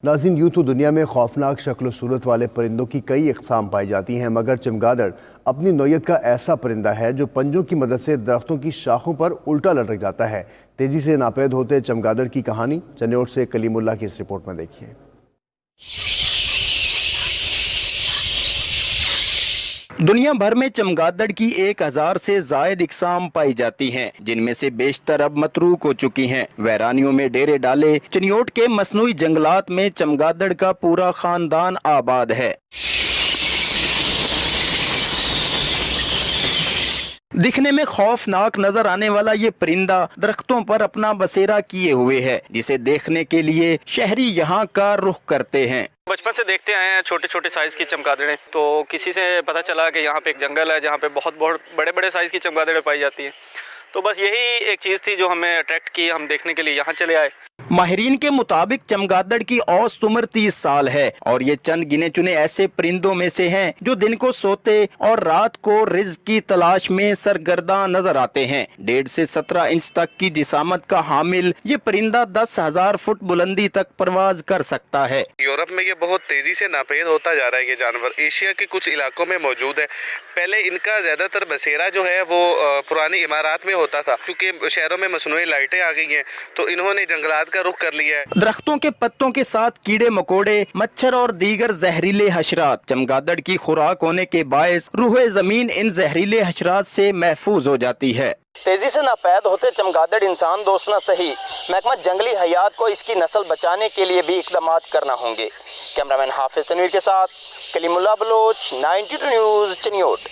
ناظرین، یوں تو دنیا میں خوفناک شکل و صورت والے پرندوں کی کئی اقسام پائی جاتی ہیں، مگر چمگادڑ اپنی نوعیت کا ایسا پرندہ ہے جو پنجوں کی مدد سے درختوں کی شاخوں پر الٹا لٹک جاتا ہے۔ تیزی سے ناپید ہوتے چمگادڑ کی کہانی چنیوٹ سے کلیم اللہ کی اس رپورٹ میں دیکھیے۔ دنیا بھر میں چمگادڑ کی 1000 سے زائد اقسام پائی جاتی ہیں، جن میں سے بیشتر اب متروک ہو چکی ہیں۔ ویرانیوں میں ڈیرے ڈالے چنیوٹ کے مصنوعی جنگلات میں چمگادڑ کا پورا خاندان آباد ہے۔ دکھنے میں خوفناک نظر آنے والا یہ پرندہ درختوں پر اپنا بسیرا کیے ہوئے ہے، جسے دیکھنے کے لیے شہری یہاں کا رخ کرتے ہیں۔ بچپن سے دیکھتے آئے ہیں چھوٹے چھوٹے سائز کی چمگادڑیں، تو کسی سے پتہ چلا کہ یہاں پہ ایک جنگل ہے جہاں پہ بہت بڑے بڑے سائز کی چمگادڑیں پائی جاتی ہیں، تو بس یہی ایک چیز تھی جو ہمیں اٹریکٹ کی، ہم دیکھنے کے لیے یہاں چلے آئے۔ ماہرین کے مطابق چمگادڑ کی اوسط عمر 30 سال ہے اور یہ چند گنے چنے ایسے پرندوں میں سے ہیں جو دن کو سوتے اور رات کو رزق کی تلاش میں سرگرداں نظر آتے ہیں۔ 1.5 سے 17 انچ تک کی جسامت کا حامل یہ پرندہ 10,000 فٹ بلندی تک پرواز کر سکتا ہے۔ یورپ میں یہ بہت تیزی سے ناپید ہوتا جا رہا ہے یہ جانور، ایشیا کے کچھ علاقوں میں موجود ہے۔ پہلے ان کا زیادہ تر بسیرا جو ہے وہ پرانی عمارات میں ہوتا تھا، کیونکہ شہروں میں مصنوعی لائٹیں آ گئی ہیں تو انہوں نے جنگلات کا رخ کر لیا ہے۔ درختوں کے پتوں کے ساتھ کیڑے مکوڑے، مچھر اور دیگر زہریلے حشرات چمگادڑ کی خوراک ہونے کے باعث روح زمین ان زہریلے حشرات سے محفوظ ہو جاتی ہے۔ تیزی سے ناپید ہوتے چمگادڑ انسان دوست نہ صحیح، محکمہ جنگلی حیات کو اس کی نسل بچانے کے لیے بھی اقدامات کرنا ہوں گے۔ کیمرامین حافظ تنویر کے ساتھ کلیم اللہ بلوچ، 92 نیوز چنیوٹ۔